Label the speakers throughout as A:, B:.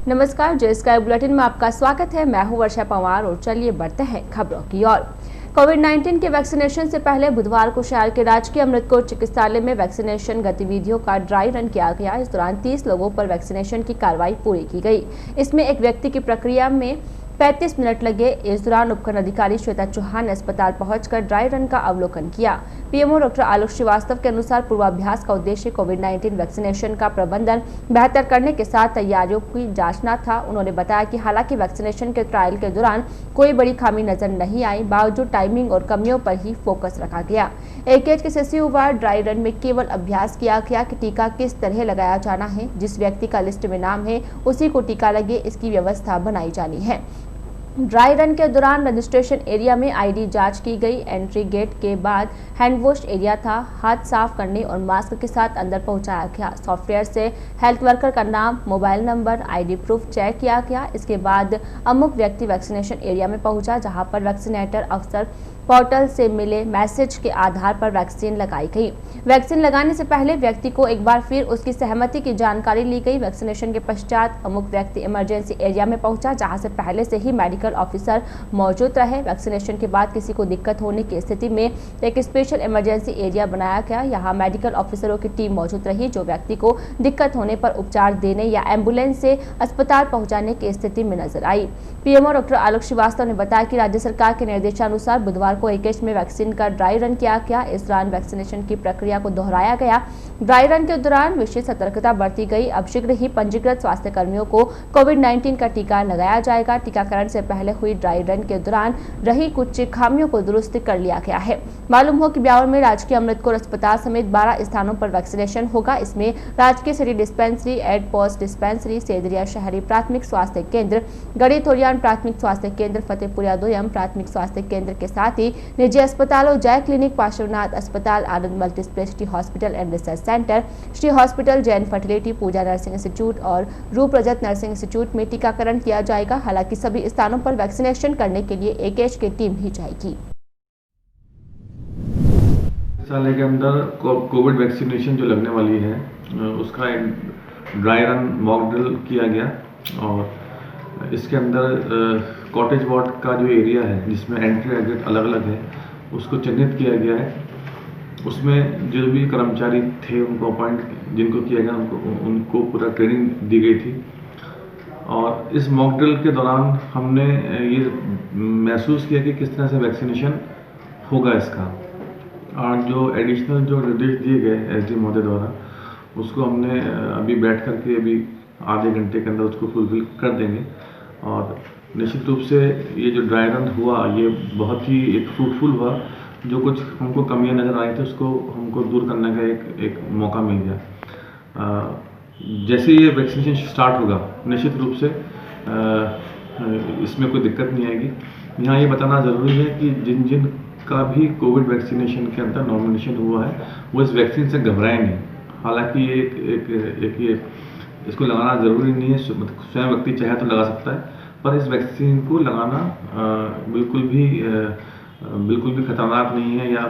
A: नमस्कार, जय sky bulletin में आपका स्वागत है। मैं हूं वर्षा पंवार और चलिए बढ़ते हैं खबरों की ओर। कोविड-19 के वैक्सीनेशन से पहले बुधवार को शहर के राजकीय अमृतकोट चिकित्सालय में वैक्सीनेशन गतिविधियों का ड्राई रन किया गया। इस दौरान 30 लोगों पर वैक्सीनेशन की कार्रवाई पूरी की गई। इसमें एक व्यक्ति की प्रक्रिया में 35 मिनट लगे। इस दौरान उपखंड अधिकारी श्वेता चौहान ने अस्पताल पहुंचकर ड्राई रन का अवलोकन किया। पीएमओ डॉक्टर आलोक श्रीवास्तव के अनुसार पूर्वाभ्यास का उद्देश्य कोविड-19 वैक्सीनेशन का प्रबंधन बेहतर करने के साथ तैयारियों की जांचना था। उन्होंने बताया कि हालांकि वैक्सीनेशन के ट्रायल के दौरान कोई बड़ी खामी नजर नहीं आई, बावजूद टाइमिंग और कमियों पर ही फोकस रखा गया। एकेज के शिशुवार ड्राई रन में केवल अभ्यास किया गया कि टीका किस तरह लगाया जाना है। जिस व्यक्ति का लिस्ट में नाम है उसी को टीका लगे, इसकी व्यवस्था बनाई जानी है। ड्राई रन के दौरान रजिस्ट्रेशन एरिया में आईडी जांच की गई। एंट्री गेट के बाद हैंड वॉश एरिया था। हाथ साफ करने और मास्क के साथ अंदर पहुंचाया गया। सॉफ्टवेयर से हेल्थ वर्कर का नाम, mobile number, ID proof check किया गया। इसके बाद अमुक व्यक्ति वैक्सीनेशन एरिया में पहुंचा, जहां पर वैक्सीनेटर अफसर पोर्टल से मिले मैसेज के आधार पर वैक्सीन लगाई गई। वैक्सीन लगाने से पहले व्यक्ति को एक बार फिर उसकी सहमति की जानकारी ली गई। वैक्सीनेशन के पश्चात अमुक व्यक्ति इमरजेंसी एरिया में पहुंचा, जहां से पहले से ही मेडिकल ऑफिसर मौजूद रहे। वैक्सीनेशन के बाद किसी को दिक्कत होने की स्थिति में एक स्पेशल इमरजेंसी एरिया बनाया गया। यहाँ मेडिकल ऑफिसरों की टीम मौजूद रही, जो व्यक्ति को दिक्कत होने पर उपचार देने या एम्बुलेंस से अस्पताल पहुंचाने की स्थिति में नजर आई। पीएमओ डॉक्टर आलोक श्रीवास्तव ने बताया कि राज्य सरकार के निर्देशानुसार बुधवार को एकेश में वैक्सीन का ड्राई रन किया गया। इस दौरान वैक्सीनेशन की प्रक्रिया को दोहराया गया। ड्राई रन के दौरान विशेष सतर्कता बरती गई। अब शीघ्र ही पंजीकृत स्वास्थ्य कर्मियों को कोविड-19 का टीका लगाया जाएगा। टीकाकरण से पहले हुई ड्राई रन के दौरान रही कुछ खामियों को दुरुस्त कर लिया गया है। मालूम हो कि ब्यावर में राजकीय अमृतकोट अस्पताल समेत 12 स्थानों पर वैक्सीनेशन होगा। इसमें राजकीय city dispensary, aid post dispensary, Sedariya शहरी प्राथमिक स्वास्थ्य केंद्र, गड़ी थोरियान प्राथमिक स्वास्थ्य केंद्र, फतेहपुरिया दोयम प्राथमिक स्वास्थ्य केंद्र के साथ ही निजी अस्पतालों जय क्लिनिक, पार्श्वनाथ अस्पताल, Anand multi speciality hospital and research centre, Shri hospital, Jain fertility, Pooja nursing institute और रूप रजत नर्सिंग इंस्टीट्यूट में टीकाकरण किया जाएगा। हालांकि सभी स्थानों पर वैक्सीनेशन करने के लिए एकेश की टीम भी जाएगी।
B: चिकित्सालय के अंदर कोविड वैक्सीनेशन जो लगने वाली है उसका एक ड्राई रन मॉक ड्रिल किया गया और इसके अंदर कॉटेज वार्ड का जो एरिया है जिसमें एंट्री एग्जिट अलग अलग है उसको चिन्हित किया गया है। उसमें जो भी कर्मचारी थे उनको अपॉइंट जिनको किया गया उनको पूरा ट्रेनिंग दी गई थी। और इस मॉक ड्रिल के दौरान हमने ये महसूस किया कि किस तरह से वैक्सीनेशन होगा इसका, और जो एडिशनल जो निर्देश दिए गए एसडी महोदय द्वारा उसको हमने अभी बैठ करके अभी आधे घंटे के अंदर उसको फुलफिल कर देंगे। और निश्चित रूप से ये जो ड्राई रन हुआ ये बहुत ही एक फ्रूटफुल हुआ। जो कुछ हमको कमियां नज़र आई थी उसको हमको दूर करने का एक मौका मिल गया। जैसे ये वैक्सीनेशन स्टार्ट होगा निश्चित रूप से इसमें कोई दिक्कत नहीं आएगी। यहाँ ये बताना ज़रूरी है कि जिन जिन का भी कोविड वैक्सीनेशन के अंदर नॉमिनेशन हुआ है वो इस वैक्सीन से घबराएं नहीं। हालांकि ये इसको लगाना ज़रूरी नहीं है, स्वयं व्यक्ति चाहे तो लगा सकता है, पर इस वैक्सीन को लगाना बिल्कुल भी खतरनाक नहीं है या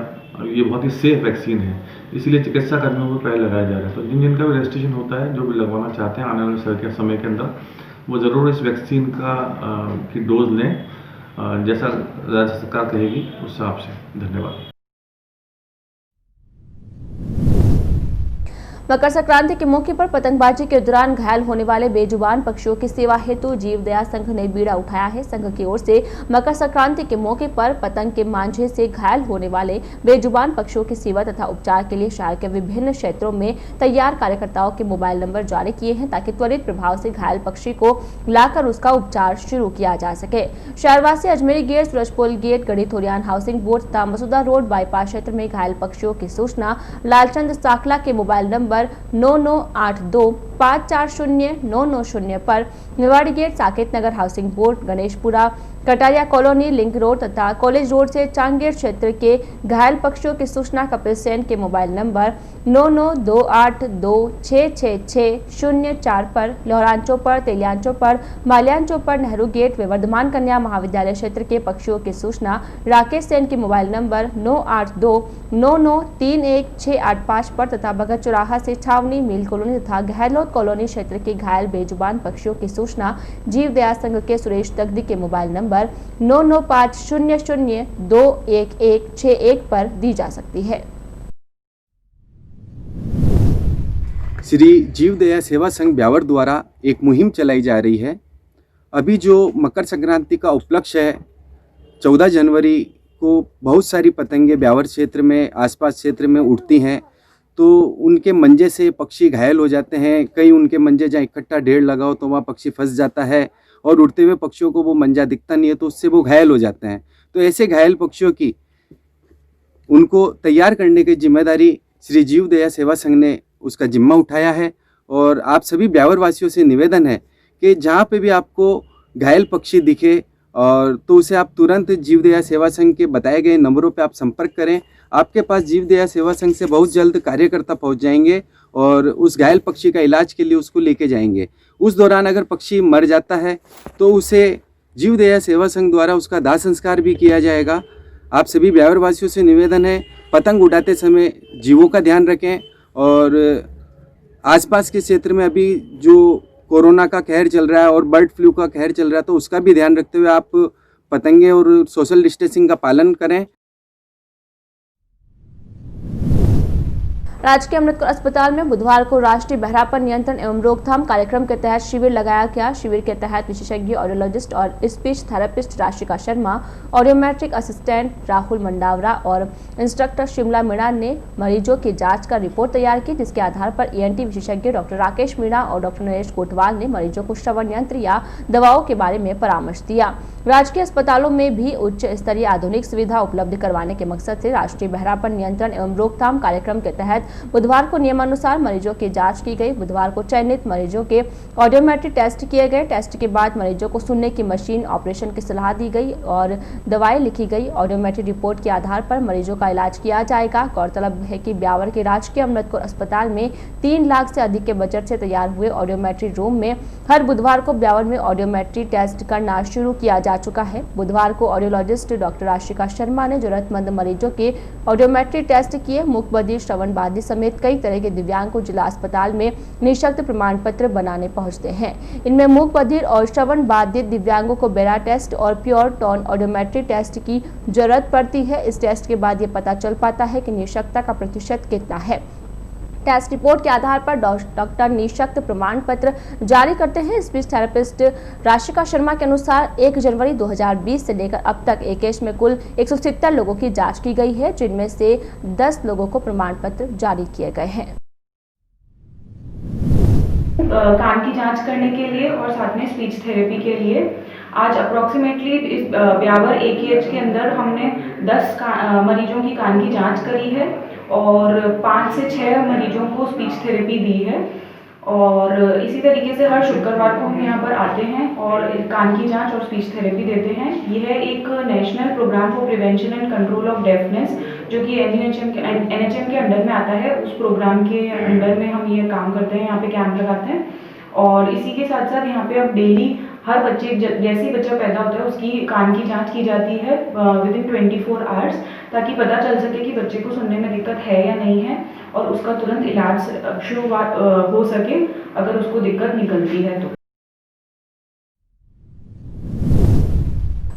B: ये बहुत ही सेफ वैक्सीन है। इसीलिए चिकित्सा कर्मियों को पहले लगाया जा रहा है। तो जिन जिनका भी रजिस्ट्रेशन होता है, जो भी लगवाना चाहते हैं आने वाले समय के अंदर, वो ज़रूर इस वैक्सीन की डोज लें जैसा राज्य सरकार कहेगी उस हिसाब से। धन्यवाद।
A: मकर संक्रांति के मौके पर पतंगबाजी के दौरान घायल होने वाले बेजुबान पक्षियों की सेवा हेतु जीव दया संघ ने बीड़ा उठाया है। संघ की ओर से मकर संक्रांति के मौके पर पतंग के मांझे से घायल होने वाले बेजुबान पक्षियों की सेवा तथा उपचार के लिए शहर के विभिन्न क्षेत्रों में तैयार कार्यकर्ताओं के मोबाइल नंबर जारी किए हैं, ताकि त्वरित प्रभाव से घायल पक्षी को लाकर उसका उपचार शुरू किया जा सके। शहरवासी अजमेरी गेट, सूरजपोल गेट, गढ़ी थोरियान हाउसिंग बोर्ड तथा मसूदा रोड बाईपास क्षेत्र में घायल पक्षियों की सूचना लालचंद साकला के मोबाइल नंबर 9982540990 पर, Niwadi gate, Saket Nagar housing board, Ganeshpura, Kataria colony, link road तथा कॉलेज रोड से चांगेर क्षेत्र के घायल पक्षियों की सूचना कपिल सेन के मोबाइल नंबर 9928266604 पर, लोहरान चौपर, तेलियान चौपर, माल्यान चौपर, नेहरू गेट, वर्धमान कन्या महाविद्यालय क्षेत्र के पक्षियों की सूचना राकेश सेन के मोबाइल नंबर 9829931685 पर तथा भगत चौराहा से छावनी, मील कॉलोनी तथा गहलोत कॉलोनी क्षेत्र के घायल बेजुबान पक्षियों की सूचना जीव दया संघ के सुरेश दगदी के मोबाइल नंबर 9950021161 पर दी जा सकती है।
C: श्री जीव दया सेवा संघ ब्यावर द्वारा एक मुहिम चलाई जा रही है। अभी जो मकर संक्रांति का उपलक्ष्य है, 14 जनवरी को बहुत सारी पतंगे ब्यावर क्षेत्र में, आसपास क्षेत्र में उड़ती हैं, तो उनके मंजे से पक्षी घायल हो जाते हैं। कई उनके मंजे जहाँ इकट्ठा ढेर लगाओ तो वहाँ पक्षी फंस जाता है और उड़ते हुए पक्षियों को वो मंजा दिखता नहीं है, तो उससे वो घायल हो जाते हैं। तो ऐसे घायल पक्षियों की उनको तैयार करने की जिम्मेदारी श्री जीव दया सेवा संघ ने उसका जिम्मा उठाया है। और आप सभी ब्यावर वासियों से निवेदन है कि जहाँ पे भी आपको घायल पक्षी दिखे और तो उसे आप तुरंत जीव दया सेवा संघ के बताए गए नंबरों पे आप संपर्क करें। आपके पास जीव दया सेवा संघ से बहुत जल्द कार्यकर्ता पहुंच जाएंगे और उस घायल पक्षी का इलाज के लिए उसको लेके जाएंगे। उस दौरान अगर पक्षी मर जाता है तो उसे जीव दया सेवा संघ द्वारा उसका दाह संस्कार भी किया जाएगा। आप सभी ब्यावर वासियों से निवेदन है, पतंग उड़ाते समय जीवों का ध्यान रखें और आसपास के क्षेत्र में अभी जो कोरोना का कहर चल रहा है और बर्ड फ्लू का कहर चल रहा है, तो उसका भी ध्यान रखते हुए आप पतंगे और सोशल डिस्टेंसिंग का पालन करें।
A: राजकीय अमृतसर अस्पताल में बुधवार को राष्ट्रीय बहरापन नियंत्रण एवं रोकथाम कार्यक्रम के तहत शिविर लगाया गया। शिविर के तहत विशेषज्ञ ऑडियोलॉजिस्ट और speech therapist Rashika Sharma, audiometric assistant Rahul Mandawara और इंस्ट्रक्टर शिमला मीणा ने मरीजों की जांच कर रिपोर्ट तैयार की, जिसके आधार पर ENT विशेषज्ञ डॉक्टर राकेश मीणा और डॉक्टर नरेश कोटवाल ने मरीजों को श्रवण यंत्र या दवाओं के बारे में परामर्श दिया। राजकीय अस्पतालों में भी उच्च स्तरीय आधुनिक सुविधा उपलब्ध करवाने के मकसद से राष्ट्रीय बहरापन नियंत्रण एवं रोकथाम कार्यक्रम के तहत बुधवार को नियमानुसार मरीजों की जांच की गई। बुधवार को चयनित मरीजों के ऑडियोमेट्रिक टेस्ट किए गए। टेस्ट के बाद मरीजों को सुनने की मशीन ऑपरेशन की सलाह दी गई और दवाएं लिखी गई। ऑडियोमेट्रिक रिपोर्ट के आधार पर मरीजों का इलाज किया जाएगा। गौरतलब है कि ब्यावर के राजकीय अमृतसर अस्पताल में 3 लाख से अधिक के बजट से तैयार हुए ऑडियोमेट्रिक रूम में हर बुधवार को ब्यावर में ऑडियोमेट्रिक टेस्ट करना शुरू किया जा चुका है। बुधवार को ऑडियोलॉजिस्ट डॉक्टर राशिका शर्मा ने जरूरतमंद मरीजों के ऑडियोमेट्रिक टेस्ट किए। मूक बधिर, श्रवण बाधित समेत कई तरह के दिव्यांग को जिला अस्पताल में निःशक्त प्रमाण पत्र बनाने पहुंचते हैं। इनमें मूक बधिर और श्रवण बाधित दिव्यांगों को बेरा टेस्ट और प्योर टोन ऑडियोमेट्रिक टेस्ट की जरूरत पड़ती है। इस टेस्ट के बाद ये पता चल पाता है कि निःशक्तता का प्रतिशत कितना है। टेस्ट रिपोर्ट के आधार पर डॉक्टर निःशक्त प्रमाण पत्र जारी करते हैं। स्पीच थेरेपिस्ट राशिका शर्मा के अनुसार 1 जनवरी 2020 से लेकर अब तक एकेश में कुल 170 लोगों की जांच की गई है, जिनमें से 10 लोगों को प्रमाण पत्र जारी किए गए हैं।
D: कान की जांच करने के लिए और साथ में स्पीच थेरेपी के लिए आज अप्रोक्सीमेटली इस ब्यावर AKH के अंदर हमने 10 मरीजों की कान की जांच करी है और 5 से 6 मरीजों को स्पीच थेरेपी दी है। और इसी तरीके से हर शुक्रवार को हम यहाँ पर आते हैं और कान की जांच और स्पीच थेरेपी देते हैं। यह एक national programme for prevention and control of deafness जो कि NHM के अंडर में आता है, उस प्रोग्राम के अंडर में हम ये काम करते हैं, यहाँ पे कैंप लगाते हैं। और इसी के साथ साथ यहाँ पे अब डेली हर बच्चे जैसे ही बच्चा पैदा होता है उसकी कान की जांच की जाती है विदिन 24 आवर्स, ताकि पता चल सके कि बच्चे को सुनने में दिक्कत है या नहीं है और उसका तुरंत इलाज शुरुआत हो सके अगर उसको दिक्कत निकलती है तो।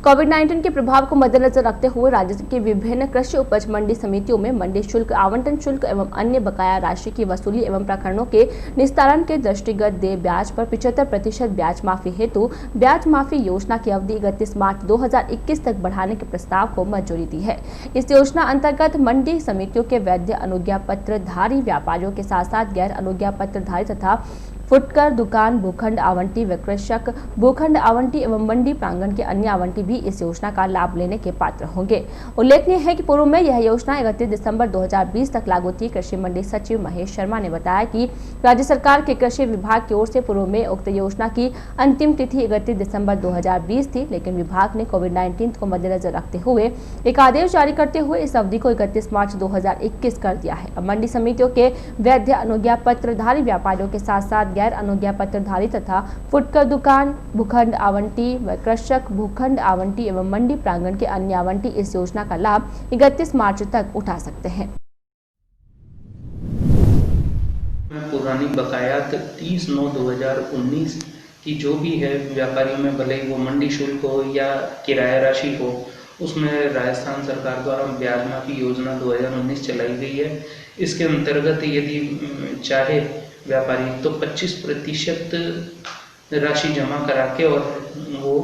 A: कोविड-19 के प्रभाव को मद्देनजर रखते हुए राज्य की विभिन्न कृषि उपज मंडी समितियों में मंडी शुल्क, आवंटन शुल्क एवं अन्य बकाया राशि की वसूली एवं प्रकरणों के निस्तारण के दृष्टिगत देय ब्याज पर 75% ब्याज माफी हेतु ब्याज माफी योजना की अवधि 31 मार्च 2021 तक बढ़ाने के प्रस्ताव को मंजूरी दी है। इस योजना अंतर्गत मंडी समितियों के वैध अनुज्ञा पत्रधारी व्यापारियों के साथ साथ गैर अनुज्ञा पत्रधारी तथा फुटकर दुकान, भूखंड आवंटी, विक्रयक, भूखंड आवंटी एवं मंडी प्रांगण के अन्य आवंटी भी इस योजना का लाभ लेने के पात्र होंगे। उल्लेखनीय है कि पूर्व में यह योजना 31 दिसंबर 2020 तक लागू थी। कृषि मंडी सचिव महेश शर्मा ने बताया कि राज्य सरकार के कृषि विभाग की ओर से पूर्व में उक्त योजना की अंतिम तिथि 31 दिसंबर 2020 थी, लेकिन विभाग ने कोविड-19 को मद्देनजर रखते हुए एक आदेश जारी करते हुए इस अवधि को 31 मार्च 2021 कर दिया है। अब मंडी समितियों के वैध अनुज्ञा पत्रधारी व्यापारियों के साथ साथ गैर अनुज्ञा पत्रधारी तथा फुटकर दुकान, भूखंड आवंटी, विक्रयक, भूखंड आवंटी एवं मंडी प्रांगण के अन्य आवंटी इस योजना का लाभ 31 मार्च तक उठा सकते हैं।
E: पौराणिक बकायात 30/9/2019 की जो भी है व्यापारियों में, भले ही वो मंडी शुल्क हो या किराया राशि हो, उसमें राजस्थान सरकार द्वारा ब्याज माफी योजना 2019 चलाई गई है। इसके अंतर्गत यदि चाहे व्यापारी तो 25% राशि जमा करा के और वो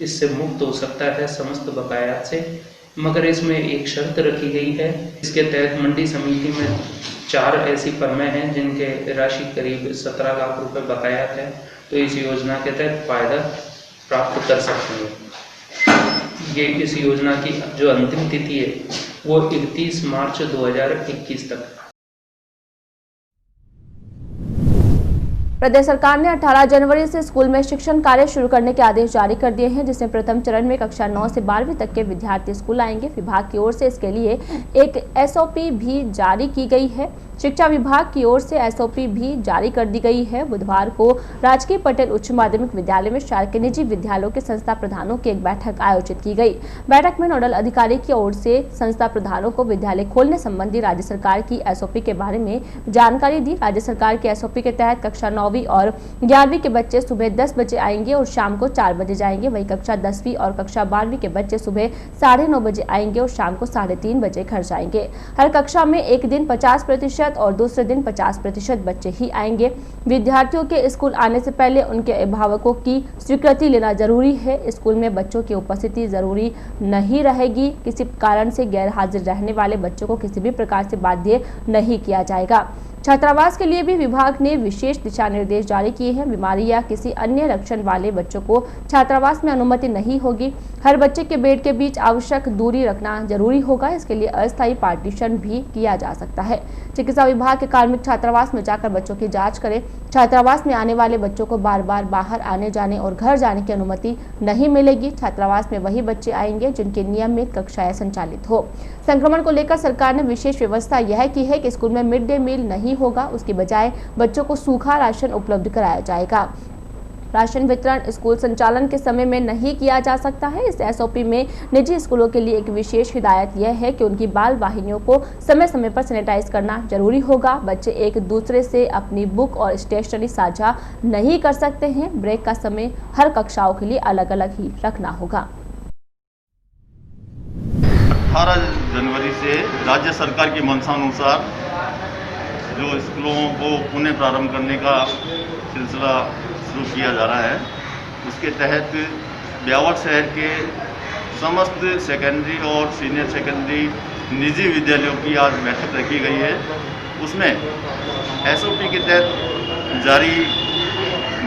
E: इससे मुक्त हो सकता है समस्त बकायात से, मगर इसमें एक शर्त रखी गई है। इसके तहत मंडी समिति में 4 ऐसी फर्में हैं जिनके राशि करीब 17 लाख रुपए बकायात है, तो इस योजना के तहत फायदा प्राप्त कर सकते हैं। ये इस योजना की जो अंतिम तिथि है वो 31 मार्च 2021 तक।
A: प्रदेश सरकार ने 18 जनवरी से स्कूल में शिक्षण कार्य शुरू करने के आदेश जारी कर दिए हैं, जिसमें प्रथम चरण में कक्षा 9 से 12वीं तक के विद्यार्थी स्कूल आएंगे। विभाग की ओर से इसके लिए एक एसओपी भी जारी की गई है। शिक्षा विभाग की ओर से एसओपी भी जारी कर दी गई है। बुधवार को राजकीय पटेल उच्च माध्यमिक विद्यालय में शहर के निजी विद्यालयों के संस्था प्रधानों की एक बैठक आयोजित की गई। बैठक में नोडल अधिकारी की ओर से संस्था प्रधानों को विद्यालय खोलने संबंधी राज्य सरकार की एसओपी के बारे में जानकारी दी। राज्य सरकार की एसओपी के तहत कक्षा 9वीं और 11वीं के बच्चे सुबह 10 बजे आएंगे और शाम को 4 बजे जाएंगे। वहीं कक्षा 10वीं और कक्षा 12वीं के बच्चे सुबह 9:30 बजे आएंगे और शाम को 3:30 बजे घर जाएंगे। हर कक्षा में एक दिन 50% और दूसरे दिन 50% बच्चे ही आएंगे। विद्यार्थियों के स्कूल आने से पहले उनके अभिभावकों की स्वीकृति लेना जरूरी है। स्कूल में बच्चों की उपस्थिति जरूरी नहीं रहेगी। किसी कारण से गैर हाजिर रहने वाले बच्चों को किसी भी प्रकार से बाध्य नहीं किया जाएगा। छात्रावास के लिए भी विभाग ने विशेष दिशा निर्देश जारी किए हैं। बीमारी या किसी अन्य लक्षण वाले बच्चों को छात्रावास में अनुमति नहीं होगी। हर बच्चे के बेड के बीच आवश्यक दूरी रखना जरूरी होगा। इसके लिए अस्थायी पार्टीशन भी किया जा सकता है। चिकित्सा विभाग के कार्मिक छात्रावास में जाकर बच्चों की जांच करें। छात्रावास में आने वाले बच्चों को बार बार बाहर आने जाने और घर जाने की अनुमति नहीं मिलेगी। छात्रावास में वही बच्चे आएंगे जिनके नियमित कक्षाएं संचालित हो। संक्रमण को लेकर सरकार ने विशेष व्यवस्था यह की है कि स्कूल में मिड डे मील नहीं होगा, उसके बजाय बच्चों को सूखा राशन उपलब्ध कराया जाएगा। राशन वितरण स्कूल संचालन के समय में नहीं किया जा सकता है। इस एसओपी में निजी स्कूलों के लिए एक विशेष हिदायत यह है कि उनकी बाल वाहिनियों को समय समय पर सैनिटाइज करना जरूरी होगा। बच्चे एक दूसरे से अपनी बुक और स्टेशनरी साझा नहीं कर सकते हैं। ब्रेक का समय हर कक्षाओं के लिए अलग अलग ही रखना होगा।
F: 18 जनवरी से राज्य सरकार की मंशानुसार जो स्कूलों को पुनः प्रारंभ करने का सिलसिला शुरू किया जा रहा है, उसके तहत ब्यावर शहर के समस्त सेकेंडरी और सीनियर सेकेंडरी निजी विद्यालयों की आज बैठक रखी गई है। उसमें एसओपी के तहत जारी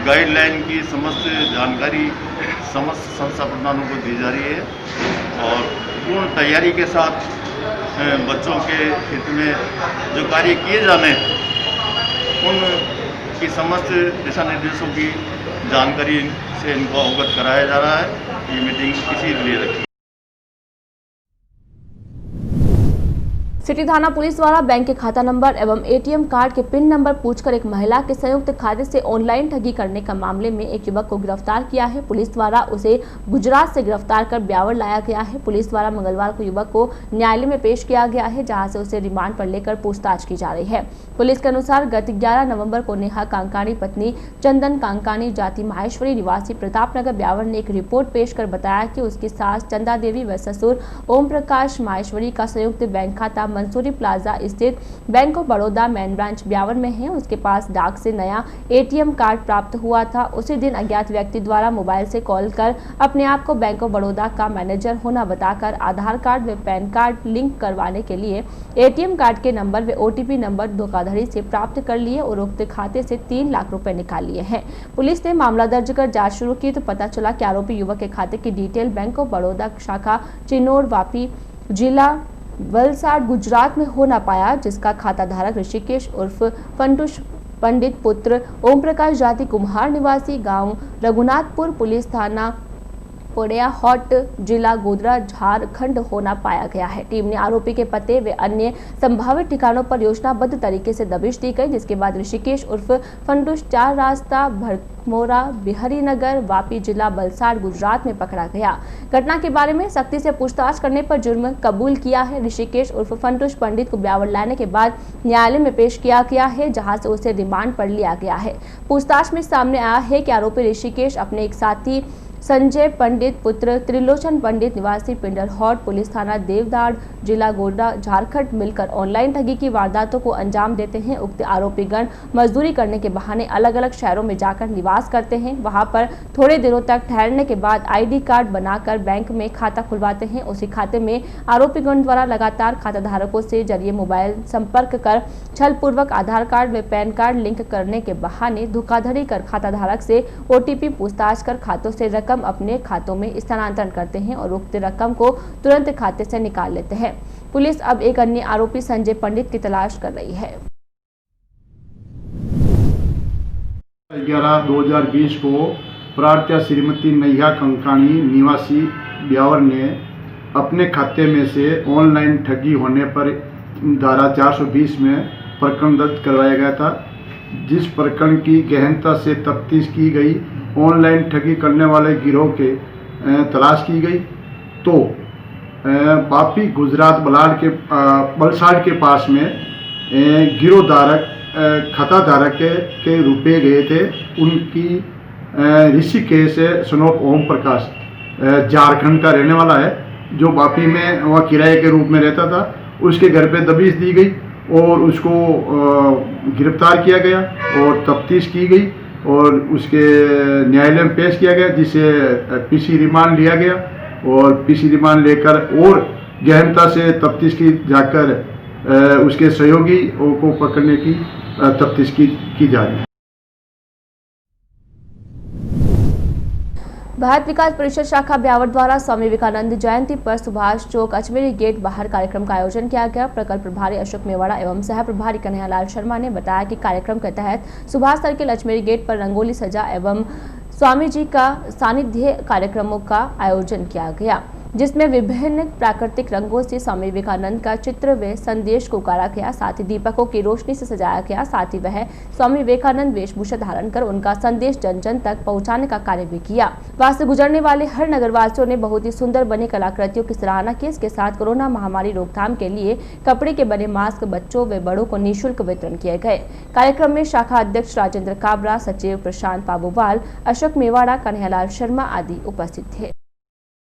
F: गाइडलाइन की समस्त जानकारी समस्त संस्था प्रधानों को दी जा रही है और पूर्ण तैयारी के साथ बच्चों के हित में जो कार्य किए जाने उन की समस्त दिशा निर्देशों की जानकारी से इनको अवगत कराया जा रहा है। ये मीटिंग इसीलिए रखी।
A: सिटी थाना पुलिस द्वारा बैंक के खाता नंबर एवं एटीएम कार्ड के पिन नंबर पूछकर एक महिला के संयुक्त खाते से ऑनलाइन ठगी करने का मामले में एक युवक को गिरफ्तार किया है। पुलिस द्वारा उसे गुजरात से गिरफ्तार कर ब्यावर लाया गया है। पुलिस द्वारा मंगलवार को युवक को न्यायालय में पेश किया गया है, जहां से उसे रिमांड पर लेकर पूछताछ की जा रही है। पुलिस के अनुसार गत 11 नवंबर को नेहा कांकानी पत्नी चंदन कांकानी जाति माहेश्वरी निवासी प्रतापनगर ब्यावर ने एक रिपोर्ट पेश कर बताया कि उसकी सास चंदा देवी व ससुर ओम प्रकाश माहेश्वरी का संयुक्त बैंक खाता मंसूरी प्लाजा स्थित bank of Baroda main branch Beawar में है। उसके पास डाक से नया एटीएम कार्ड प्राप्त हुआ था। उसी दिन अज्ञात व्यक्ति द्वारा मोबाइल से कॉल कर अपने आप को बैंक ऑफ बड़ौदा का मैनेजर होना बताकर आधार कार्ड व पैन कार्ड लिंक करवाने के लिए एटीएम कार्ड के नंबर व ओटीपी नंबर धोखाधड़ी से प्राप्त कर लिए और उक्त खाते से 3 लाख रुपए निकाल लिए हैं। पुलिस ने मामला दर्ज कर जांच शुरू की तो पता चला कि आरोपी युवक के खाते की डिटेल बैंक ऑफ बड़ौदा शाखा चिनोर वापी जिला वलसाड गुजरात में हो न पाया, जिसका खाता धारक ऋषिकेश उर्फ फंटुष पंडित पुत्र ओम प्रकाश जाति कुम्हार निवासी गांव रघुनाथपुर पुलिस थाना पोड़िया हॉट जिला गोधरा झारखंड होना पाया गया है। टीम ने आरोपी के पते व अन्य संभावित ठिकानों पर योजनाबद्ध तरीके से दबिश दी गई, जिसके बाद ऋषिकेश उर्फ फंटुष 4 रास्ता मोरा बिहारीनगर वापी जिला वलसाड़ गुजरात में पकड़ा गया। घटना के बारे में सख्ती से पूछताछ करने पर जुर्म कबूल किया है। ऋषिकेश उर्फ फंटूश पंडित को ब्यावर लाने के बाद न्यायालय में पेश किया गया है, जहां से उसे रिमांड पर लिया गया है। पूछताछ में सामने आया है कि आरोपी ऋषिकेश अपने एक साथी संजय पंडित पुत्र त्रिलोचन पंडित निवासी पिंडरहौट पुलिस थाना देवदाड़ जिला गोड्डा झारखंड मिलकर ऑनलाइन ठगी की वारदातों को अंजाम देते हैं। उक्त आरोपीगण मजदूरी करने के बहाने अलग अलग शहरों में जाकर निवास करते हैं। वहां पर थोड़े दिनों तक ठहरने के बाद आईडी कार्ड बनाकर बैंक में खाता खुलवाते हैं। उसी खाते में आरोपीगण द्वारा लगातार खाता धारकों से जरिए मोबाइल संपर्क कर छल पूर्वक आधार कार्ड में पैन कार्ड लिंक करने के बहाने धोखाधड़ी कर खाता धारक से ओटीपी पूछताछ कर खातों से रकम अपने खातों में स्थानांतरण करते हैं और उक्त रकम को तुरंत खाते से निकाल लेते हैं। पुलिस अब एक अन्य आरोपी संजय पंडित की तलाश कर रही है।
G: 11/2020 को प्रार्थ्या श्रीमती नैया कंकानी निवासी ब्यावर ने अपने खाते में से ऑनलाइन ठगी होने पर धारा 420 में प्रकरण दर्ज करवाया गया था, जिस प्रकरण की गहनता से तफ्तीश की गई। ऑनलाइन ठगी करने वाले गिरोह के तलाश की गई तो वापी गुजरात वलसाड़ के पास में गिरोह धारक खाता धारक के रुपए गए थे। उनकी ऋषिकेश सनोप ओम प्रकाश झारखंड का रहने वाला है, जो वापी में वह किराए के रूप में रहता था। उसके घर पे दबिश दी गई और उसको गिरफ्तार किया गया और तफ्तीश की गई और उसके न्यायालय में पेश किया गया, जिसे पीसी रिमांड लिया गया और पीसी रिमांड लेकर और गहनता से तफ्तीश की जाकर उसके सहयोगी को पकड़ने की तफ्तीश की जा रही है।
A: भारत विकास परिषद शाखा ब्यावर द्वारा स्वामी विवेकानंद जयंती पर सुभाष चौक अजमेरी गेट बाहर कार्यक्रम का आयोजन किया गया। प्रकल्प प्रभारी अशोक मेवाड़ा एवं सह प्रभारी कन्हैयालाल शर्मा ने बताया कि कार्यक्रम के तहत सुभाष सर्किल अजमेरी गेट पर रंगोली सजा एवं स्वामी जी का सानिध्य कार्यक्रमों का आयोजन किया गया, जिसमें विभिन्न प्राकृतिक रंगों से स्वामी विवेकानंद का चित्र व संदेश को उकारा गया। साथ ही दीपकों की रोशनी से सजाया गया। साथ ही वह स्वामी विवेकानंद वेशभूषा धारण कर उनका संदेश जन जन तक पहुंचाने का कार्य भी किया। वहां से गुजरने वाले हर नगरवासियों ने बहुत ही सुंदर बनी कलाकृतियों की सराहना की। इसके साथ कोरोना महामारी रोकथाम के लिए कपड़े के बने मास्क बच्चों व बड़ों को निःशुल्क वितरण किए गए। कार्यक्रम में शाखा अध्यक्ष राजेंद्र काबरा, सचिव प्रशांत पाबूवाल, अशोक मेवाड़ा, कन्हैयालाल शर्मा आदि उपस्थित थे।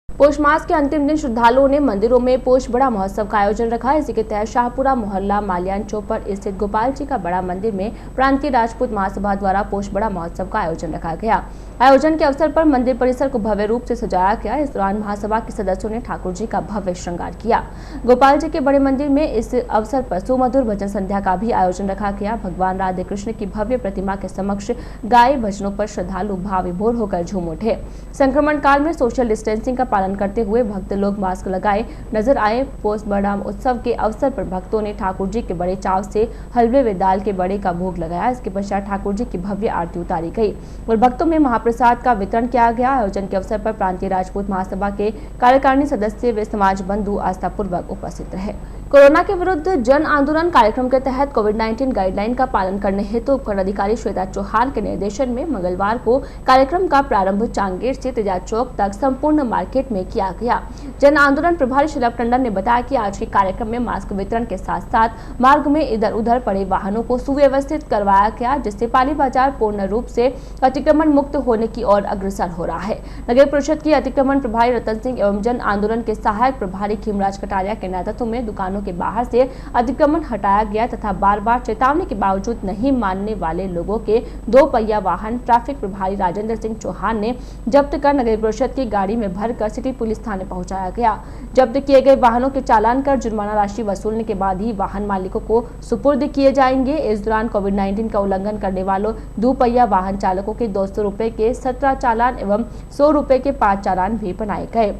A: पौष मास के अंतिम दिन श्रद्धालुओं ने मंदिरों में पौष बड़ा महोत्सव का आयोजन रखा। इसी के तहत शाहपुरा मोहल्ला माल्यान चौपर स्थित गोपाल जी का बड़ा मंदिर में प्रांतीय राजपूत महासभा द्वारा पौष बड़ा महोत्सव का आयोजन रखा गया। आयोजन के अवसर पर मंदिर परिसर को भव्य रूप से सजाया गया। इस दौरान महासभा के सदस्यों ने ठाकुर जी का भव्य श्रृंगार किया। गोपाल जी के बड़े मंदिर में इस अवसर पर सुमधुर भजन संध्या का भी आयोजन रखा गया। भगवान राधे कृष्ण की भव्य प्रतिमा के समक्ष गाये भजनों पर श्रद्धालु भाव विभोर होकर झूम उठे। संक्रमण काल में सोशल डिस्टेंसिंग का पालन करते हुए भक्त लोग मास्क लगाए नजर आए। पौष बड़ा उत्सव के अवसर पर भक्तों ने ठाकुर जी के बड़े चाव से हलवे व दाल के बड़े का भोग लगाया। इसके पश्चात ठाकुर जी की भव्य आरती उतारी गई और भक्तों में महाप्रसाद का वितरण किया गया। आयोजन के अवसर पर प्रांतीय राजपूत महासभा के कार्यकारिणी सदस्य व समाज बंधु आस्थापूर्वक उपस्थित रहे। कोरोना के विरुद्ध जन आंदोलन कार्यक्रम के तहत कोविड-19 गाइडलाइन का पालन करने हेतु उपखंड अधिकारी श्वेता चौहान के निर्देशन में मंगलवार को कार्यक्रम का प्रारंभ चांगेर से तेजा चौक तक संपूर्ण मार्केट में किया गया। जन आंदोलन प्रभारी शलभ टंडन ने बताया कि आज के कार्यक्रम में मास्क वितरण के साथ साथ मार्ग में इधर उधर पड़े वाहनों को सुव्यवस्थित करवाया गया, जिससे पाली बाजार पूर्ण रूप से अतिक्रमण मुक्त होने की ओर अग्रसर हो रहा है। नगर परिषद की अतिक्रमण प्रभारी रतन सिंह एवं जन आंदोलन के सहायक प्रभारी खीमराज कटारिया के नेतृत्व में दुकानों के बाहर से अतिक्रमण हटाया गया तथा बार बार चेतावनी के बावजूद नहीं मानने वाले लोगों के 2 पहिया वाहन ट्रैफिक प्रभारी राजेंद्र सिंह चौहान ने जब्त कर नगर परिषद की गाड़ी में भरकर सिटी पुलिस थाने पहुंचाया गया। जब्त किए गए वाहनों के चालान कर जुर्माना राशि वसूलने के बाद ही वाहन मालिकों को सुपुर्द किए जाएंगे। इस दौरान कोविड-19 का उल्लंघन करने वालों 2 पहिया वाहन चालकों के 200 रुपए के 17 चालान एवं 100 रुपए के 5 चालान भी बनाए गए।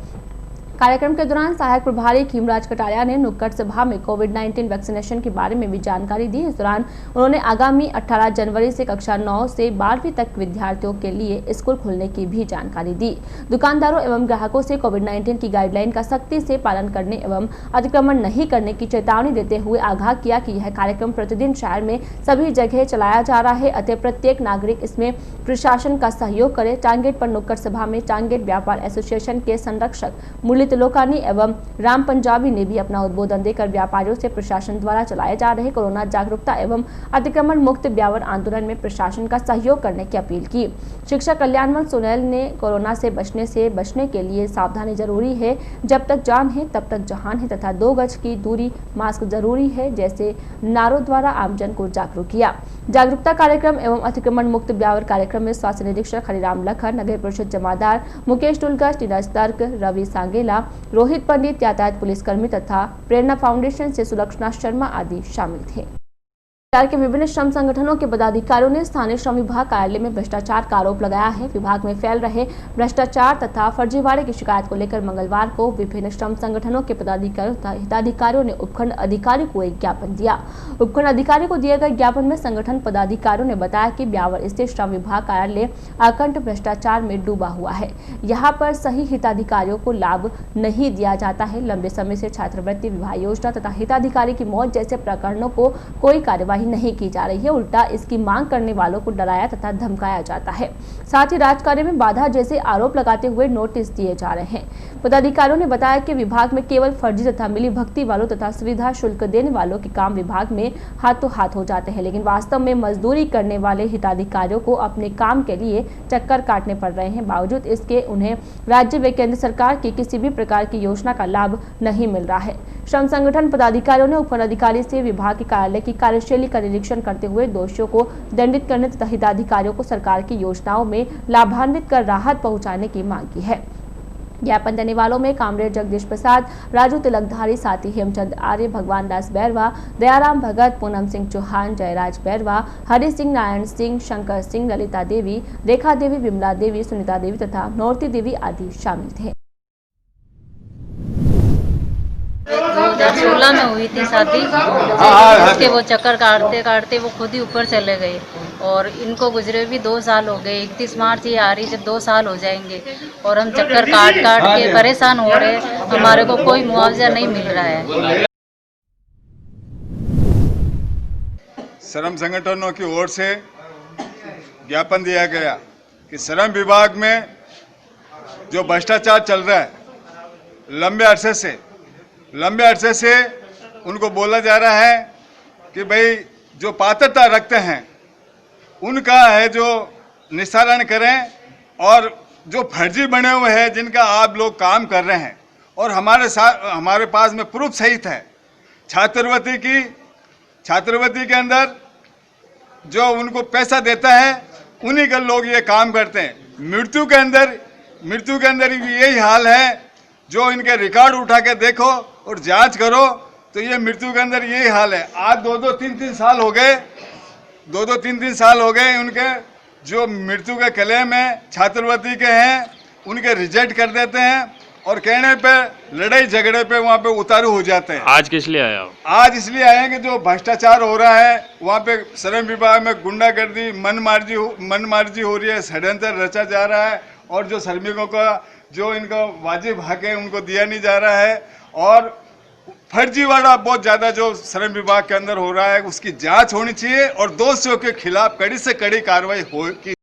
A: कार्यक्रम के दौरान सहायक प्रभारी खीमराज कटारिया ने नुक्कड़ सभा में कोविड-19 वैक्सीनेशन के बारे में भी जानकारी दी। इस दौरान उन्होंने आगामी 18 जनवरी से कक्षा 9 से 12वीं तक विद्यार्थियों के लिए स्कूल खोलने की भी जानकारी दी। दुकानदारों एवं ग्राहकों से कोविड-19 की गाइडलाइन का सख्ती से पालन करने एवं अतिक्रमण नहीं करने की चेतावनी देते हुए आगाह किया कि यह कार्यक्रम प्रतिदिन शहर में सभी जगह चलाया जा रहा है, अतः प्रत्येक नागरिक इसमें प्रशासन का सहयोग करे। टांगेट पर नुक्कड़ सभा में टांगेट व्यापार एसोसिएशन के संरक्षक मुरली तिलोकानी एवं राम पंजाबी ने भी अपना उद्बोधन देकर व्यापारियों से प्रशासन द्वारा चलाए जा रहे कोरोना जागरूकता एवं अतिक्रमण मुक्त ब्यावर आंदोलन में प्रशासन का सहयोग करने की अपील की। शिक्षा कल्याण मंत्री सुनील ने कोरोना से बचने के लिए सावधानी जरूरी है, जब तक जान है तब तक जहान है तथा 2 गज की दूरी, मास्क जरूरी है जैसे नारों द्वारा आमजन को जागरूक किया। जागरूकता कार्यक्रम एवं अतिक्रमण मुक्त ब्यावर कार्यक्रम में स्वास्थ्य निरीक्षक हरिराम लखन, नगर परिषद जमादार मुकेश टुलगस, नीरज तर्क, रवि सांगेला, रोहित पंडित, यातायात पुलिसकर्मी तथा प्रेरणा फाउंडेशन से सुलक्षणा शर्मा आदि शामिल थे। शहर के विभिन्न श्रम संगठनों के पदाधिकारियों ने स्थानीय श्रम विभाग कार्यालय में भ्रष्टाचार का आरोप लगाया है। विभाग में फैल रहे भ्रष्टाचार तथा फर्जीवाड़े की शिकायत को लेकर मंगलवार को विभिन्न श्रम संगठनों के पदाधिकारियों तथा हिताधिकारियों ने उपखंड अधिकारी को एक ज्ञापन दिया। उपखंड अधिकारी को दिए गए ज्ञापन में संगठन पदाधिकारियों ने बताया कि ब्यावर स्थित श्रम विभाग कार्यालय अखंड भ्रष्टाचार में डूबा हुआ है। यहाँ पर सही हिताधिकारियों को लाभ नहीं दिया जाता है। लंबे समय से छात्रवृत्ति, विवाह योजना तथा हिताधिकारी की मौत जैसे प्रकरणों को कोई कार्यवाही नहीं की जा रही है, उल्टा इसकी मांग करने वालों को डराया तथा धमकाया जाता है। साथ ही राजकार्य में बाधा जैसे आरोप लगाते हुए नोटिस दिए जा रहे हैं। पदाधिकारियों ने बताया कि विभाग में केवल फर्जी तथा मिली भक्ति वालों तथा सुविधा शुल्क देने वालों के काम विभाग में हाथों हाथ हो जाते हैं, लेकिन वास्तव में मजदूरी करने वाले हिताधिकारियों को अपने काम के लिए चक्कर काटने पड़ रहे हैं। बावजूद इसके उन्हें राज्य व केंद्र सरकार की किसी भी प्रकार की योजना का लाभ नहीं मिल रहा है। श्रम संगठन पदाधिकारियों ने उपखंड अधिकारी से विभाग के कार्यालय की कार्यशैली का निरीक्षण करते हुए दोषियों को दंडित करने तथा हिताधिकारियों को सरकार की योजनाओं में लाभान्वित कर राहत पहुंचाने की मांग की है। ज्ञापन देने वालों में कामरेड जगदीश प्रसाद, राजू तिलकधारी, साथी हेमचंद आर्य, भगवान दास बैरवा, दयाराम भगत, पूनम सिंह चौहान, जयराज बैरवा, हरि सिंह, नारायण सिंह, शंकर सिंह, ललिता देवी, रेखा देवी, विमला देवी, सुनीता देवी तथा नौरती देवी आदि शामिल थे।
H: 2016 में हुई थी शादी, उसके वो चक्कर काटते काटते वो खुद ही ऊपर चले गए और इनको गुजरे भी 2 साल हो गए। 31 मार्च ये आ रही जब 2 साल हो जाएंगे और हम चक्कर काट काट के परेशान हो रहे, हमारे को कोई मुआवजा नहीं मिल रहा है।
I: श्रम संगठनों की ओर से ज्ञापन दिया गया कि श्रम विभाग में जो भ्रष्टाचार चल रहा है लंबे अरसे से उनको बोला जा रहा है कि भाई जो पात्रता रखते हैं उनका है जो निस्तारण करें, और जो फर्जी बने हुए हैं जिनका आप लोग काम कर रहे हैं और हमारे पास में प्रूफ सहित है। छात्रवृत्ति के अंदर जो उनको पैसा देता है उन्हीं के लोग ये काम करते हैं। मृत्यु के अंदर भी यही हाल है। जो इनके रिकॉर्ड उठा के देखो और जांच करो तो ये मृत्यु के अंदर यही हाल है। आज 2-3 साल हो गए, 2-3 साल हो गए उनके जो मृत्यु के क्लेम है छात्रवृत्ति के हैं उनके रिजेक्ट कर देते हैं और कहने पे लड़ाई झगड़े पे वहाँ पे उतारू हो जाते हैं।
J: आज किस लिए आया?
I: आज इसलिए आए हैं कि जो भ्रष्टाचार हो रहा है वहाँ पे श्रम विभाग में गुंडागर्दी, मनमार्जी हो रही है, षड्यंत्र रचा जा रहा है और जो श्रमिकों का जो इनका वाजिब हक है उनको दिया नहीं जा रहा है और फर्जीवाड़ा बहुत ज़्यादा जो श्रम विभाग के अंदर हो रहा है उसकी जांच होनी चाहिए और दोषियों के खिलाफ कड़ी से कड़ी कार्रवाई होगी।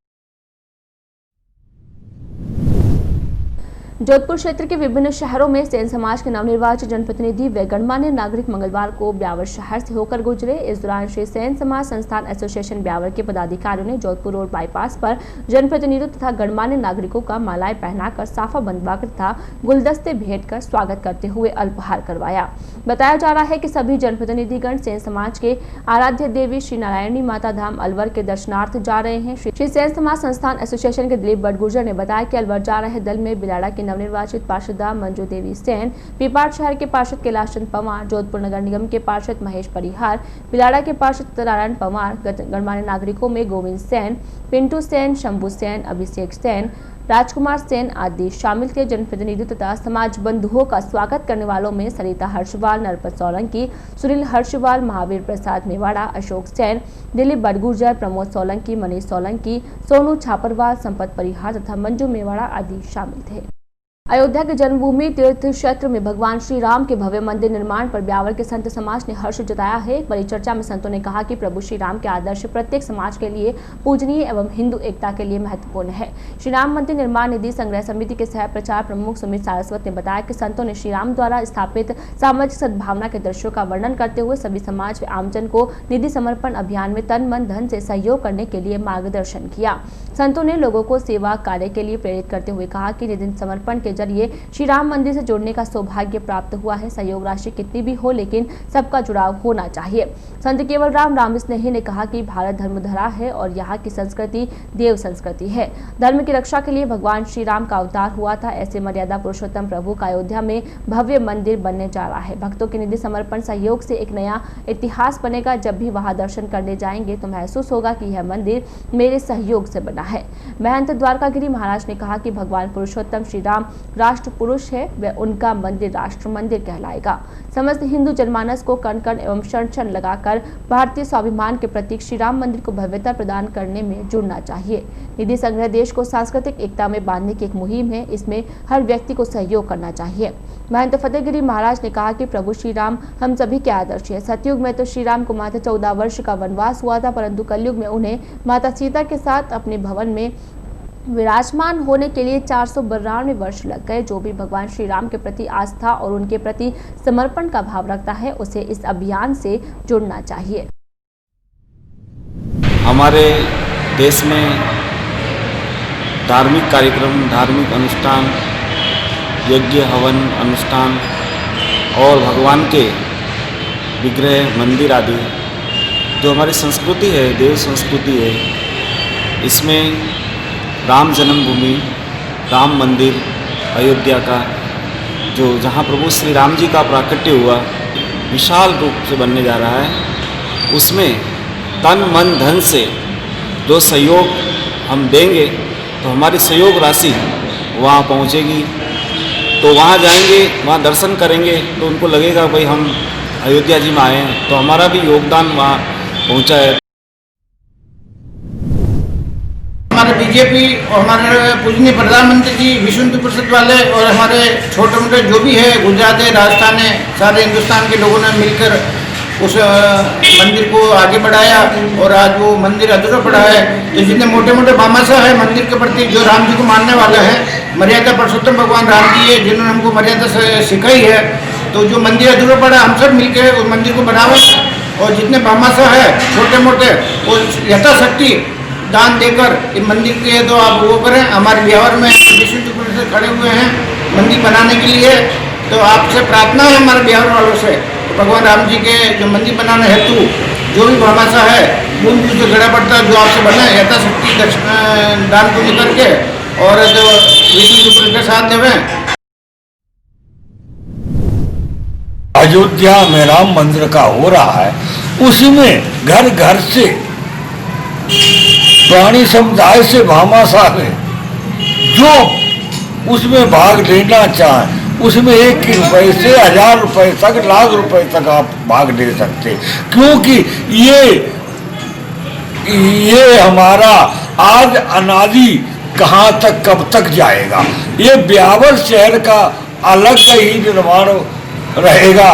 A: जोधपुर क्षेत्र के विभिन्न शहरों में सेन समाज के नवनिर्वाचित जनप्रतिनिधि व गणमान्य नागरिक मंगलवार को ब्यावर शहर से होकर गुजरे। इस दौरान श्री सेन समाज संस्थान एसोसिएशन ब्यावर के पदाधिकारियों ने जोधपुर रोड बाईपास पर जनप्रतिनिधियों तथा गणमान्य नागरिकों का मालाएं पहनाकर साफा बंधवाकर तथा गुलदस्ते भेंट कर स्वागत करते हुए अल्पाहार करवाया। बताया जा रहा है कि सभी जनप्रतिनिधिगण सेन समाज के आराध्य देवी श्री नारायणी माता धाम अलवर के दर्शनार्थ जा रहे हैं। श्री सेन समाज संस्थान एसोसिएशन के दिलीप बड़गुर्जर ने बताया कि अलवर जा रहे दल में बिलाड़ा के की नवनिर्वाचित पार्षदा मंजू देवी सेन, पीपाट शहर के पार्षद कैलाश चंद पंवार, जोधपुर नगर निगम के पार्षद महेश परिहार, बिलाड़ा के पार्षद नारायण पंवार, गणमान्य नागरिकों में गोविंद सेन, पिंटू सेन, शंभू सेन, अभिषेक सेन, राजकुमार सेन आदि शामिल थे। जनप्रतिनिधियों तथा समाज बंधुओं का स्वागत करने वालों में सरिता हर्षवाल, नरपत सोलंकी, सुनील हर्षवाल, महावीर प्रसाद मेवाड़ा, अशोक सेन, दिलीप बड़गुजर, प्रमोद सोलंकी, मनीष सोलंकी, सोनू छापरवाल, संपत परिहार तथा मंजू मेवाड़ा आदि शामिल थे। अयोध्या के जन्मभूमि तीर्थ क्षेत्र में भगवान श्री राम के भव्य मंदिर निर्माण पर ब्यावर के संत समाज ने हर्ष जताया है। एक बड़ी चर्चा में संतों ने कहा कि प्रभु श्री राम के आदर्श प्रत्येक समाज के लिए पूजनीय एवं हिंदू एकता के लिए महत्वपूर्ण है। श्री राम मंदिर निर्माण निधि संग्रह समिति के सह प्रचार प्रमुख सुमित सारस्वत ने बताया कि संतों ने श्री राम द्वारा स्थापित सामाजिक सद्भावना के दृश्यों का वर्णन करते हुए सभी समाज व आमजन को निधि समर्पण अभियान में तन मन धन से सहयोग करने के लिए मार्गदर्शन किया। संतों ने लोगों को सेवा कार्य के लिए प्रेरित करते हुए कहा कि निधि समर्पण के जरिए श्री राम मंदिर से जुड़ने का सौभाग्य प्राप्त हुआ है। सहयोग राशि कितनी भी हो लेकिन सबका जुड़ाव होना चाहिए। संत केवल राम स्नेही ने कहा कि भारत धर्मधरा है और यहाँ की संस्कृति देव संस्कृति है। धर्म की रक्षा के लिए भगवान श्री राम का अवतार हुआ था। ऐसे मर्यादा पुरुषोत्तम प्रभु का अयोध्या में भव्य मंदिर बनने जा रहा है। भक्तों के निधि समर्पण सहयोग से एक नया इतिहास बनेगा। जब भी वहां दर्शन करने जाएंगे तो महसूस होगा कि यह मंदिर मेरे सहयोग से बना है। महंत द्वारकागिरी महाराज ने कहा कि भगवान पुरुषोत्तम श्री राम राष्ट्र पुरुष है, वह उनका मंदिर राष्ट्र मंदिर कहलाएगा। समस्त हिंदू जनमानस को कण कण एवं क्षण क्षण लगाकर भारतीय स्वाभिमान के प्रतीक श्री राम मंदिर को भव्यता प्रदान करने में जुड़ना चाहिए। निधि संग्रह देश को सांस्कृतिक एकता में बांधने की एक मुहिम है। इसमें हर व्यक्ति को सहयोग करना चाहिए। महंत फतेहगिरी महाराज ने कहा कि प्रभु श्री राम हम सभी के आदर्श है। सतयुग में तो श्री राम को मात्र 14 वर्ष का वनवास हुआ था, परंतु कलयुग में उन्हें माता सीता के साथ अपने भवन में विराजमान होने के लिए 492 वर्ष लग गए। जो भी भगवान श्री राम के प्रति आस्था और उनके प्रति समर्पण का भाव रखता है उसे इस अभियान से जुड़ना चाहिए।
J: हमारे देश में धार्मिक कार्यक्रम, धार्मिक अनुष्ठान, यज्ञ हवन अनुष्ठान और भगवान के विग्रह, मंदिर आदि जो हमारी संस्कृति है, देव संस्कृति है, इसमें राम जन्मभूमि, राम मंदिर अयोध्या का जो जहाँ प्रभु श्री राम जी का प्राकट्य हुआ विशाल रूप से बनने जा रहा है, उसमें तन मन धन से जो सहयोग हम देंगे तो हमारी सहयोग राशि वहाँ पहुँचेगी। तो वहाँ जाएंगे, वहाँ दर्शन करेंगे तो उनको लगेगा भाई हम अयोध्या जी में आए हैं, तो हमारा भी योगदान वहाँ पहुँचा है।
K: हमारे बीजेपी और हमारे पूजनीय प्रधानमंत्री जी, विश्व हिंदू परिषद वाले और हमारे छोटे मोटे जो भी है, गुजरात है, राजस्थान है, सारे हिंदुस्तान के लोगों ने मिलकर उस मंदिर को आगे बढ़ाया और आज वो मंदिर अधूरा पड़ा है। तो जितने मोटे मोटे भामाशाह है मंदिर के प्रति, जो राम जी को मानने वाला है, मर्यादा पुरुषोत्तम भगवान राम जी है जिन्होंने हमको मर्यादा सिखाई है। तो जो मंदिर अधूरा पड़ा, हम सब मिलकर उस मंदिर को बनावे और जितने भामाशाह है छोटे मोटे वो यथाशक्ति दान देकर इस मंदिर के तो आप वो करें। हमारे ब्यावर में विश्व हिंदू परिषद खड़े हुए हैं मंदिर बनाने के लिए। तो आपसे प्रार्थना है हमारे ब्यावर वालों से, तो भगवान राम जी के जो मंदिर बनाने हेतु जो भी भामाशाह है बूंद से गड़ा पड़ता है, जो आपसे बना यथाशक्ति दान पुण्य करके और जो विश्व हिंदू परिषद के साथ देवें।
L: अयोध्या में राम मंदिर का हो रहा है, उसमें घर घर से प्राणी समुदाय से भामाशाह है जो उसमें भाग लेना चाहें, उसमें 1 रुपए से 1000 रुपए तक, लाख रुपए तक आप भाग ले सकते, क्योंकि ये हमारा आज अनादि कहाँ तक कब तक जाएगा। ये ब्यावर शहर का अलग ही निर्माण रहेगा।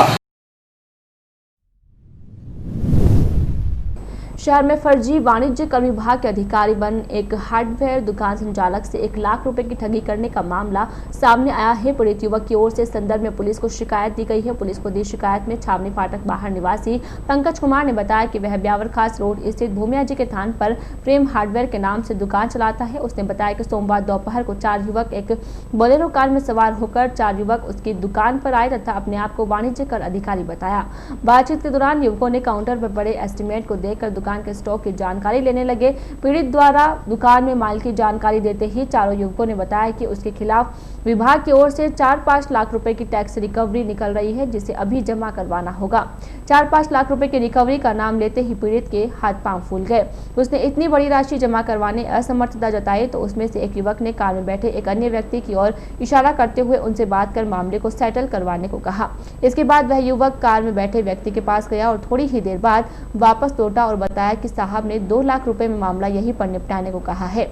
A: शहर में फर्जी वाणिज्य कर विभाग के अधिकारी बन एक हार्डवेयर दुकान संचालक से 1 लाख रुपए की ठगी करने का मामला सामने आया है। पीड़ित युवक की ओर से इस संदर्भ में पुलिस को शिकायत दी गई है। पुलिस को दी शिकायत में छावनी फाटक बाहर निवासी पंकज कुमार ने बताया कि वह ब्यावर खास रोड स्थित भूमिया जी के थान पर प्रेम हार्डवेयर के नाम से दुकान चलाता है। उसने बताया कि सोमवार दोपहर को 4 युवक एक बोलेरो कार में सवार होकर 4 युवक उसकी दुकान पर आए तथा अपने आप को वाणिज्य कर अधिकारी बताया। बातचीत के दौरान युवकों ने काउंटर पर बड़े एस्टीमेट को देखकर दुकान के स्टॉक की जानकारी लेने लगे। पीड़ित द्वारा दुकान में माल की जानकारी देते ही चारों युवकों ने बताया कि उसके खिलाफ विभाग की ओर से 4-5 लाख रुपए की टैक्स रिकवरी निकल रही है, जिसे अभी जमा करवाना होगा। 4-5 लाख रुपए की रिकवरी का नाम लेते ही पीड़ित के हाथ पांव फूल गए। उसने इतनी बड़ी राशि जमा करवाने असमर्थता जताई तो उसमें से एक युवक ने कार में बैठे एक अन्य व्यक्ति की ओर इशारा करते हुए उनसे बात कर मामले को सेटल करवाने को कहा। इसके बाद वह युवक कार में बैठे व्यक्ति के पास गया और थोड़ी ही देर बाद वापस लौटा और बताया कि साहब ने 2 लाख रुपए में मामला यहीं पर निपटाने को कहा है।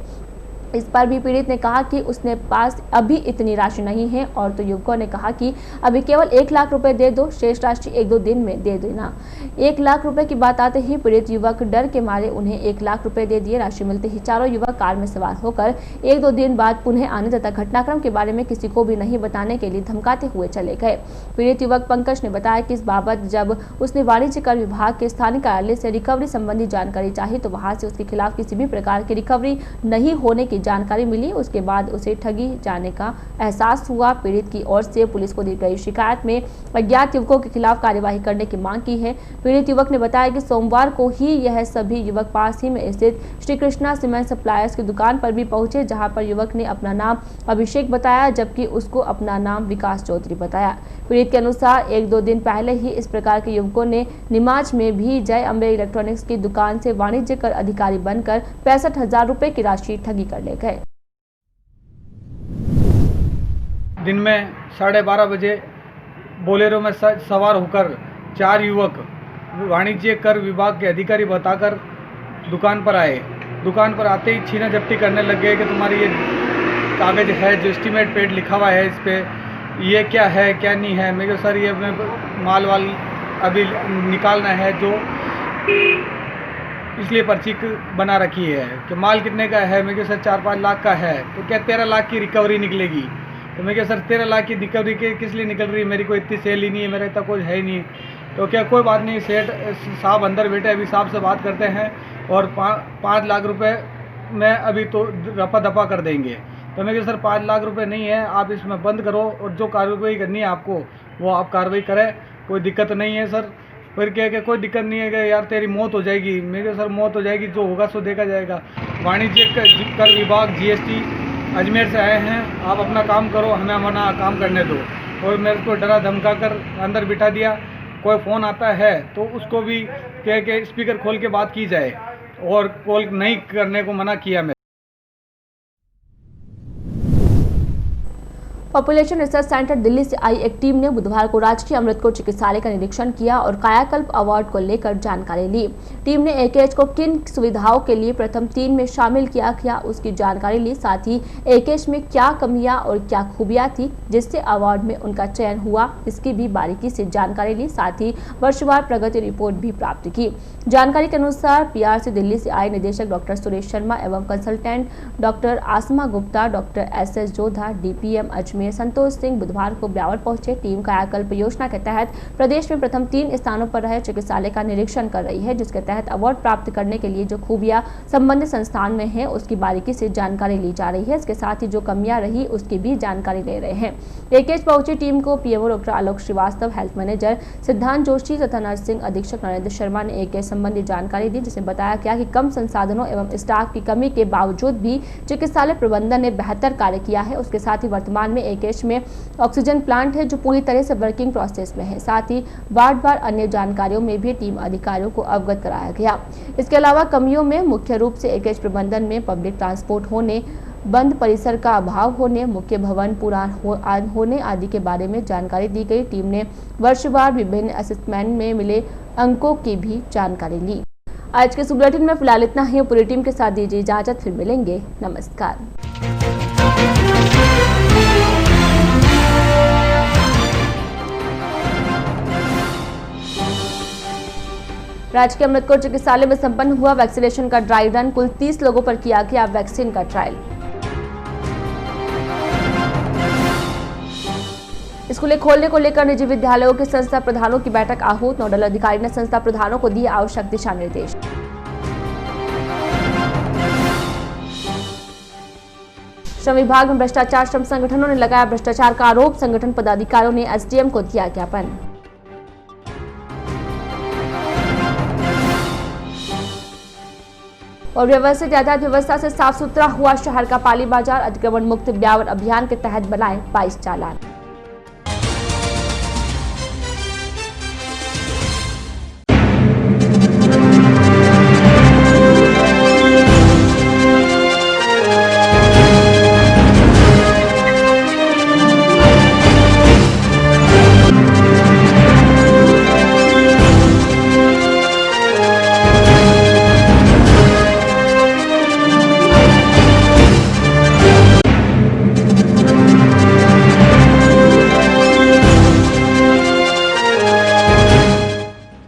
A: इस पर भी पीड़ित ने कहा कि उसने पास अभी इतनी राशि नहीं है और तो युवकों ने कहा कि अभी केवल 1 लाख रुपए दे दो, शेष राशि 1-2 दिन में दे देना। 1 लाख रुपए की बात आते ही पीड़ित युवक डर के मारे उन्हें 1 लाख रुपए दे दिए। राशि मिलते ही चारों युवक कार में सवार होकर 1-2 दिन बाद पुनः आने तथा घटनाक्रम के बारे में किसी को भी नहीं बताने के लिए धमकाते हुए चले गए। पीड़ित युवक पंकज ने बताया कि इस बाबत जब उसने वाणिज्य कर विभाग के स्थानीय कार्यालय से रिकवरी संबंधी जानकारी चाही तो वहां से उसके खिलाफ किसी भी प्रकार की रिकवरी नहीं होने की जानकारी मिली। उसके बाद उसे ठगी जाने का एहसास हुआ। पीड़ित की ओर से पुलिस को दी गई शिकायत में अज्ञात युवकों के खिलाफ कार्यवाही करने की मांग की है। पीड़ित युवक ने बताया कि सोमवार को ही यह सभी युवक पास ही में स्थित श्री कृष्णा सीमेंट सप्लायर्स की दुकान पर भी पहुंचे, जहां पर युवक ने अपना नाम अभिषेक बताया जबकि उसको अपना नाम विकास चौधरी बताया। पीड़ित के अनुसार 1-2 दिन पहले ही इस प्रकार के युवकों ने निमाज में भी जय अम्बे इलेक्ट्रॉनिक्स की दुकान से वाणिज्य कर अधिकारी बनकर 65,000 रुपए की राशि ठगी कर ले गए।
M: दिन में 12:30 बजे बोलेरो में सवार होकर 4 युवक वाणिज्य कर विभाग के अधिकारी बताकर दुकान पर आए। दुकान पर आते ही छीना झपटी करने लग गए कि तुम्हारी ये कागज़ है जो एस्टीमेट पेड लिखा हुआ है, इस पे ये क्या है क्या नहीं है। मैं कहा सर ये माल वाल अभी निकालना है जो इसलिए पर्ची बना रखी है कि माल कितने का है। मैं कहा सर 4-5 लाख का है। तो क्या 13 लाख की रिकवरी निकलेगी। तो मैं क्या सर 13 लाख की रिकवरी किस लिए निकल रही है, मेरी कोई इतनी सेल ही नहीं है, मेरा इतना कुछ है ही नहीं। तो क्या कोई बात नहीं, सेठ साहब अंदर बैठे अभी साहब से बात करते हैं और 5 लाख रुपए में अभी तो रफा दफा कर देंगे। तो मैं क्या सर 5 लाख रुपए नहीं है, आप इसमें बंद करो और जो कार्रवाई करनी है आपको वो आप कार्रवाई करें, कोई दिक्कत नहीं है सर। फिर क्या कि कोई दिक्कत नहीं है कि यार तेरी मौत हो जाएगी। मैं क्या सर मौत हो जाएगी, जो होगा सो देखा जाएगा। वाणिज्य कर विभाग GST अजमेर से आए हैं, आप अपना काम करो, हमें अपना काम करने दो। और मेरे को डरा धमका कर अंदर बिठा दिया। कोई फ़ोन आता है तो उसको भी कह के स्पीकर खोल के बात की जाए और कॉल नहीं करने को मना किया। मैं
A: पॉपुलेशन रिसर्च सेंटर दिल्ली से आई एक टीम ने बुधवार को राजकीय अमृतकोट चिकित्सालय का निरीक्षण किया और कायाकल्प अवार्ड को लेकर जानकारी ली। टीम ने AKH को किन सुविधाओं के लिए प्रथम 3 में शामिल किया उसकी जानकारी ली। साथ ही AKH में क्या कमियां और क्या खूबियां थी जिससे अवार्ड में उनका चयन हुआ, इसकी भी बारीकी से जानकारी ली। साथ ही वर्षवार प्रगति रिपोर्ट भी प्राप्त की। जानकारी के अनुसार PRC दिल्ली से आए निदेशक डॉक्टर सुरेश शर्मा एवं consultant doctor Asma Gupta, doctor SS Jodha, DPM Ajmer Santosh Singh बुधवार को ब्यावर पहुंचे। टीम कायाकल्प योजना के तहत प्रदेश में प्रथम 3 स्थानों पर रहे चिकित्सालय का निरीक्षण कर रही है, जिसके तहत अवार्ड प्राप्त करने के लिए जो खूबियां संबंधित संस्थान में है उसकी बारीकी से जानकारी ली जा रही है। इसके साथ ही जो कमियां रही उसकी भी जानकारी ले रहे हैं। AKH पहुंची टीम को PMO डॉक्टर आलोक श्रीवास्तव, हेल्थ मैनेजर सिद्धांत जोशी तथा नर्सिंग अधीक्षक नरेंद्र शर्मा ने AKH संबंधी जानकारी दी, जिसमें बताया गया कि कम संसाधनों एवं स्टाफ की कमी के बावजूद भी चिकित्सालय प्रबंधन ने बेहतर कार्य किया है। उसके साथ ही वर्तमान में AKH में ऑक्सीजन प्लांट है जो पूरी तरह से वर्किंग प्रोसेस में है। साथ ही वार्ड अन्य जानकारियों में भी टीम अधिकारियों को अवगत कराया गया। इसके अलावा कमियों में मुख्य रूप से AKH प्रबंधन में पब्लिक ट्रांसपोर्ट होने, बंद परिसर का अभाव होने, मुख्य भवन पुरान होने आदि के बारे में जानकारी दी गई। टीम ने वर्षवार विभिन्न असेसमेंट में मिले अंकों की भी जानकारी ली। आज के बुलेटिन में फिलहाल इतना ही। पूरी टीम के साथ दीजिए इजाजत, फिर मिलेंगे। नमस्कार। राजकीय अमृतकोट चिकित्सालय में संपन्न हुआ वैक्सीनेशन का ड्राई रन। कुल 30 लोगों पर किया गया वैक्सीन का ट्रायल। स्कूलें खोलने को लेकर निजी विद्यालयों के संस्था प्रधानों की बैठक आहूत। नोडल अधिकारी ने संस्था प्रधानों को दिए आवश्यक दिशा निर्देश। श्रम विभाग में भ्रष्टाचार, श्रम संगठनों ने लगाया भ्रष्टाचार का आरोप। संगठन पदाधिकारियों ने SDM को दिया ज्ञापन। और व्यवस्थित यातायात व्यवस्था से साफ सुथरा हुआ शहर का पाली बाजार। अतिक्रमण मुक्त ब्यावर अभियान के तहत बनाए 22 चालान।